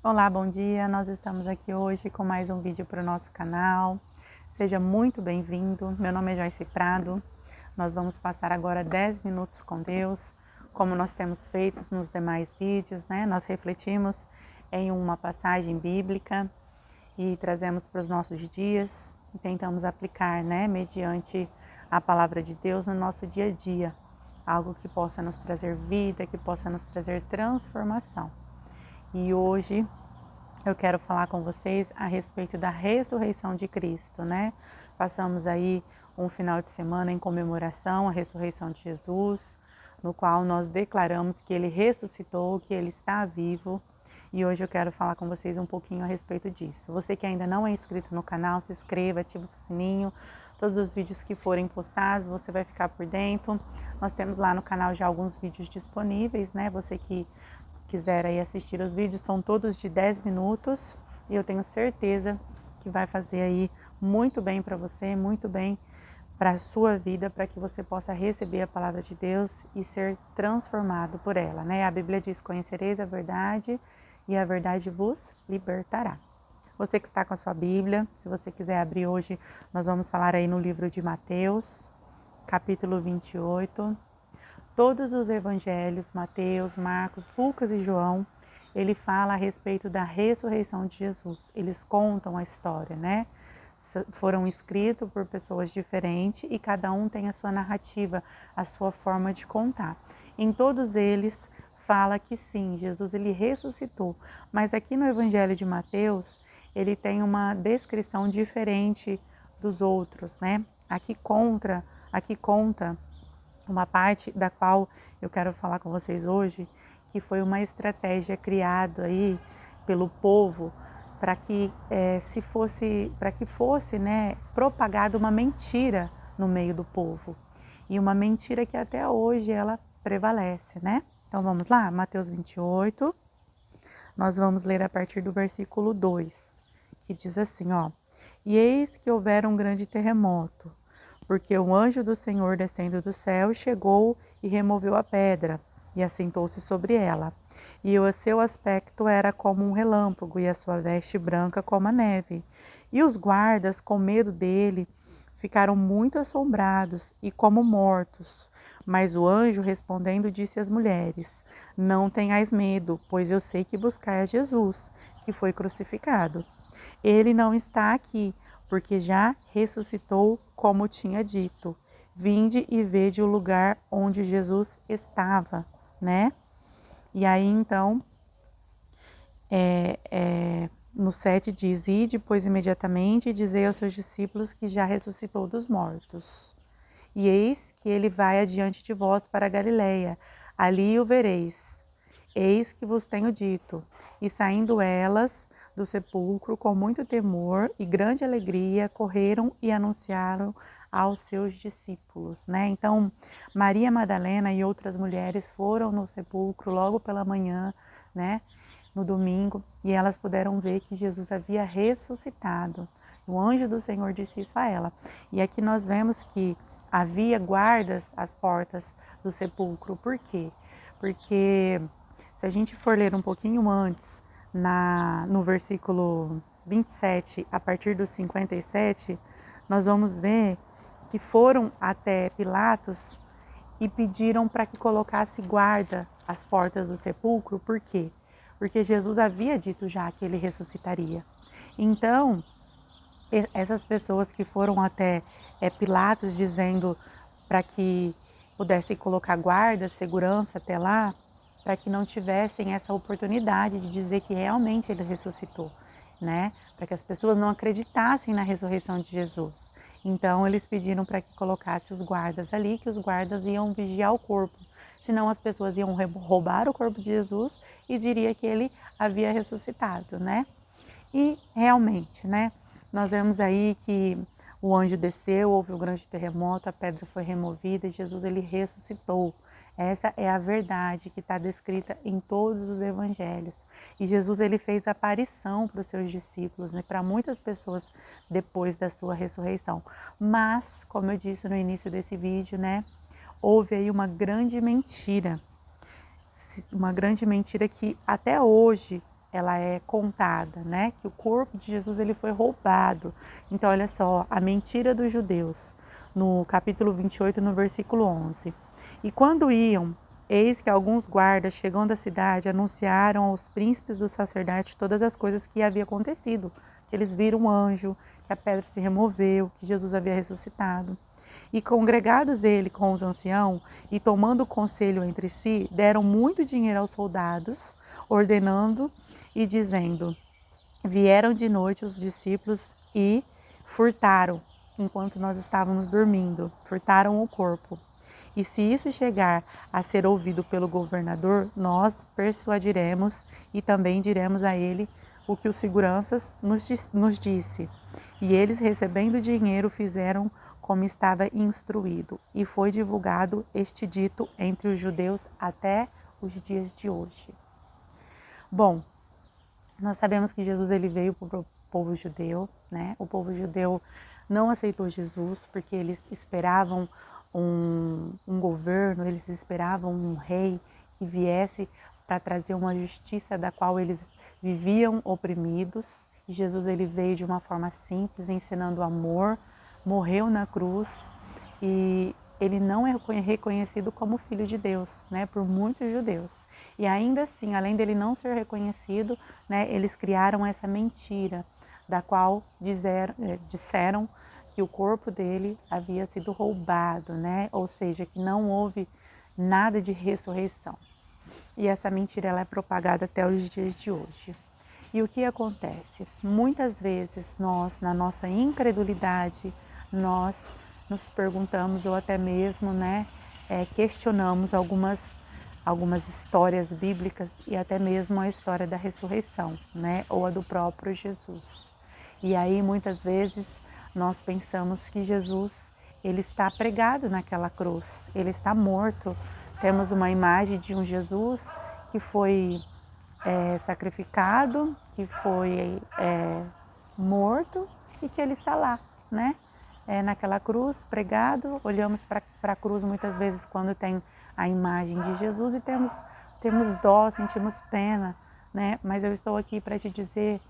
Olá, bom dia! Nós estamos aqui hoje com mais um vídeo para o nosso canal. Seja muito bem-vindo. Meu nome é Joyce Prado. Nós vamos passar agora 10 minutos com Deus, como nós temos feito nos demais vídeos, né? Nós refletimos em uma passagem bíblica e trazemos para os nossos dias e tentamos aplicar, né, mediante a palavra de Deus no nosso dia a dia. Algo que possa nos trazer vida, que possa nos trazer transformação. E hoje eu quero falar com vocês a respeito da ressurreição de Cristo, né? Passamos aí um final de semana em comemoração à ressurreição de Jesus, no qual nós declaramos que Ele ressuscitou, que Ele está vivo. E hoje eu quero falar com vocês um pouquinho a respeito disso. Você que ainda não é inscrito no canal, se inscreva, ative o sininho. Todos os vídeos que forem postados, você vai ficar por dentro. Nós temos lá no canal já alguns vídeos disponíveis, né? Você que quiser aí assistir os vídeos, são todos de 10 minutos e eu tenho certeza que vai fazer aí muito bem para você, muito bem para a sua vida, para que você possa receber a palavra de Deus e ser transformado por ela, né? A Bíblia diz: conhecereis a verdade e a verdade vos libertará. Você que está com a sua Bíblia, se você quiser abrir hoje, nós vamos falar aí no livro de Mateus, capítulo 28. Todos os evangelhos, Mateus, Marcos, Lucas e João, ele fala a respeito da ressurreição de Jesus. Eles contam a história, né? Foram escritos por pessoas diferentes e cada um tem a sua narrativa, a sua forma de contar. Em todos eles fala que sim, Jesus ele ressuscitou, mas aqui no evangelho de Mateus, ele tem uma descrição diferente dos outros, né? Aqui conta uma parte da qual eu quero falar com vocês hoje, que foi uma estratégia criada aí pelo povo para que fosse, né, propagada uma mentira no meio do povo. E uma mentira que até hoje ela prevalece, né? Então vamos lá, Mateus 28, nós vamos ler a partir do versículo 2, que diz assim, ó: E eis que houvera um grande terremoto, porque o anjo do Senhor descendo do céu chegou e removeu a pedra, e assentou-se sobre ela. E o seu aspecto era como um relâmpago, e a sua veste branca como a neve. E os guardas, com medo dele, ficaram muito assombrados e como mortos. Mas o anjo, respondendo, disse às mulheres: Não tenhais medo, pois eu sei que buscais a Jesus, que foi crucificado. Ele não está aqui, porque já ressuscitou, como tinha dito. Vinde e vede o lugar onde Jesus estava, né? E aí, então, no 7 diz: Ide, pois, imediatamente, e dizei aos seus discípulos que já ressuscitou dos mortos. E eis que ele vai adiante de vós para a Galileia, ali o vereis. Eis que vos tenho dito. E saindo elas do sepulcro com muito temor e grande alegria, correram e anunciaram aos seus discípulos, né? Então, Maria Madalena e outras mulheres foram no sepulcro logo pela manhã, né? No domingo, e elas puderam ver que Jesus havia ressuscitado. O anjo do Senhor disse isso a ela. E aqui nós vemos que havia guardas às portas do sepulcro. Por quê? Porque se a gente for ler um pouquinho antes, no versículo 27, a partir do 57, nós vamos ver que foram até Pilatos e pediram para que colocasse guarda às portas do sepulcro. Por quê? Porque Jesus havia dito já que ele ressuscitaria. Então, essas pessoas que foram até Pilatos dizendo para que pudesse colocar guarda, segurança até lá, para que não tivessem essa oportunidade de dizer que realmente ele ressuscitou, né? Para que as pessoas não acreditassem na ressurreição de Jesus. Então eles pediram para que colocasse os guardas ali, que os guardas iam vigiar o corpo. Senão as pessoas iam roubar o corpo de Jesus e diria que ele havia ressuscitado, né? E realmente, né? Nós vemos aí que o anjo desceu, houve um grande terremoto, a pedra foi removida e Jesus ele ressuscitou. Essa é a verdade que está descrita em todos os evangelhos. E Jesus ele fez aparição para os seus discípulos, né, para muitas pessoas depois da sua ressurreição. Mas, como eu disse no início desse vídeo, né, houve aí uma grande mentira que até hoje ela é contada, né? Que o corpo de Jesus ele foi roubado. Então, olha só, a mentira dos judeus, no capítulo 28, no versículo 11. E quando iam, eis que alguns guardas, chegando à cidade, anunciaram aos príncipes dos sacerdotes todas as coisas que havia acontecido, que eles viram um anjo, que a pedra se removeu, que Jesus havia ressuscitado. E congregados ele com os anciãos, e tomando conselho entre si, deram muito dinheiro aos soldados, ordenando e dizendo: vieram de noite os discípulos e furtaram, enquanto nós estávamos dormindo, furtaram o corpo. E se isso chegar a ser ouvido pelo governador, nós persuadiremos e também diremos a ele o que os seguranças nos disse. E eles, recebendo dinheiro, fizeram como estava instruído, e foi divulgado este dito entre os judeus até os dias de hoje. Bom, nós sabemos que Jesus ele veio para o povo judeu, né? O povo judeu não aceitou Jesus porque eles esperavam um governo, eles esperavam um rei que viesse para trazer uma justiça da qual eles viviam oprimidos. E Jesus ele veio de uma forma simples, ensinando amor, morreu na cruz e ele não é reconhecido como filho de Deus, né, por muitos judeus. E ainda assim, além dele não ser reconhecido, né, eles criaram essa mentira, da qual disseram que o corpo dele havia sido roubado, né, ou seja, que não houve nada de ressurreição. E essa mentira ela é propagada até os dias de hoje. E o que acontece? Muitas vezes nós, na nossa incredulidade, nós nos perguntamos ou até mesmo questionamos algumas histórias bíblicas e até mesmo a história da ressurreição, né? Ou a do próprio Jesus. E aí muitas vezes nós pensamos que Jesus ele está pregado naquela cruz, ele está morto. Temos uma imagem de um Jesus que foi sacrificado, que foi morto e que ele está lá, né? Naquela cruz, pregado. Olhamos para a cruz muitas vezes quando tem a imagem de Jesus e temos dó, sentimos pena, né? Mas eu estou aqui para te dizer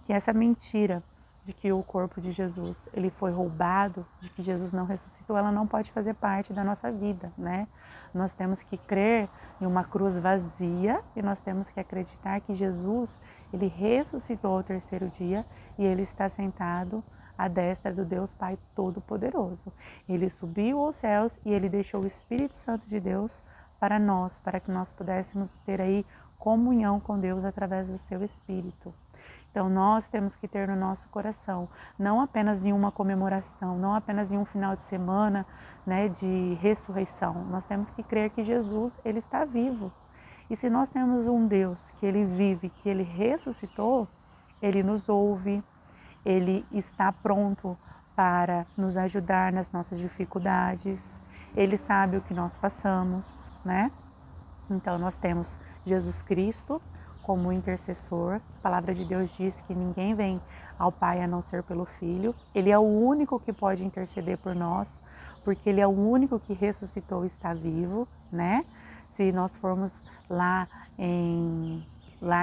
que essa mentira de que o corpo de Jesus ele foi roubado, de que Jesus não ressuscitou, ela não pode fazer parte da nossa vida, né? Nós temos que crer em uma cruz vazia e nós temos que acreditar que Jesus ele ressuscitou ao terceiro dia e ele está sentado à destra do Deus Pai Todo-Poderoso. Ele subiu aos céus e ele deixou o Espírito Santo de Deus para nós, para que nós pudéssemos ter aí comunhão com Deus através do seu Espírito. Então nós temos que ter no nosso coração, não apenas em uma comemoração, não apenas em um final de semana, né, de ressurreição. Nós temos que crer que Jesus ele está vivo. E se nós temos um Deus que ele vive, que ele ressuscitou, ele nos ouve, ele está pronto para nos ajudar nas nossas dificuldades. Ele sabe o que nós passamos, né? Então nós temos Jesus Cristo como intercessor. A palavra de Deus diz que ninguém vem ao Pai a não ser pelo Filho. Ele é o único que pode interceder por nós, porque ele é o único que ressuscitou e está vivo, né? Se nós formos lá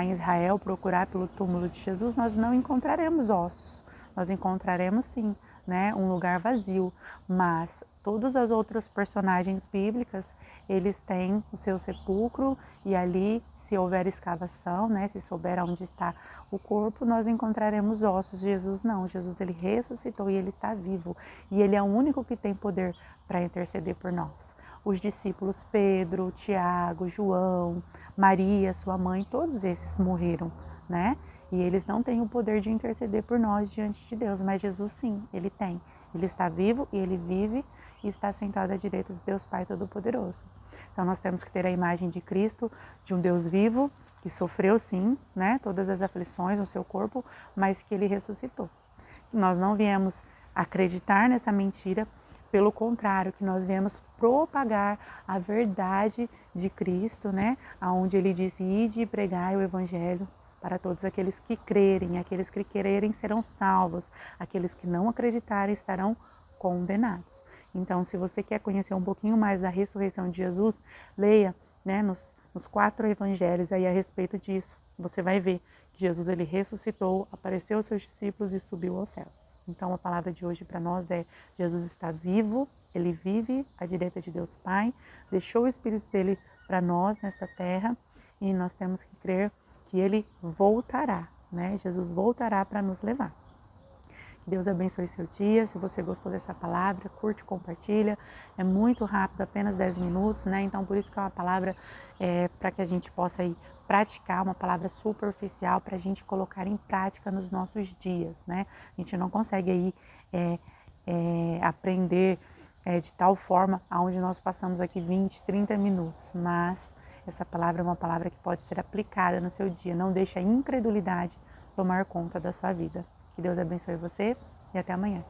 em Israel procurar pelo túmulo de Jesus, nós não encontraremos ossos. Nós encontraremos sim, né, um lugar vazio, mas todos os outros personagens bíblicos, eles têm o seu sepulcro e ali, se houver escavação, né, se souber onde está o corpo, nós encontraremos ossos. Jesus não, Jesus ele ressuscitou e ele está vivo e ele é o único que tem poder para interceder por nós. Os discípulos Pedro, Tiago, João, Maria, sua mãe, todos esses morreram, né? E eles não têm o poder de interceder por nós diante de Deus, mas Jesus sim, ele tem. Ele está vivo e ele vive e está sentado à direita de Deus Pai Todo-Poderoso. Então nós temos que ter a imagem de Cristo, de um Deus vivo, que sofreu sim, né, todas as aflições no seu corpo, mas que ele ressuscitou. Nós não viemos acreditar nessa mentira, pelo contrário, que nós viemos propagar a verdade de Cristo, né, aonde ele disse: ide e pregai o evangelho para todos aqueles que crerem, aqueles que crerem serão salvos, aqueles que não acreditarem estarão condenados. Então, se você quer conhecer um pouquinho mais da ressurreição de Jesus, leia, né, nos 4 evangelhos aí a respeito disso. Você vai ver Jesus, ele ressuscitou, apareceu aos seus discípulos e subiu aos céus. Então a palavra de hoje para nós é: Jesus está vivo, ele vive à direita de Deus Pai, deixou o Espírito dele para nós nesta terra e nós temos que crer que ele voltará, né? Jesus voltará para nos levar. Deus abençoe seu dia. Se você gostou dessa palavra, curte, compartilha. É muito rápido, apenas 10 minutos, né? Então, por isso que é uma palavra para que a gente possa aí praticar, uma palavra superficial para a gente colocar em prática nos nossos dias, né? A gente não consegue aí aprender de tal forma aonde nós passamos aqui 20, 30 minutos, mas essa palavra é uma palavra que pode ser aplicada no seu dia. Não deixe a incredulidade tomar conta da sua vida. Que Deus abençoe você e até amanhã.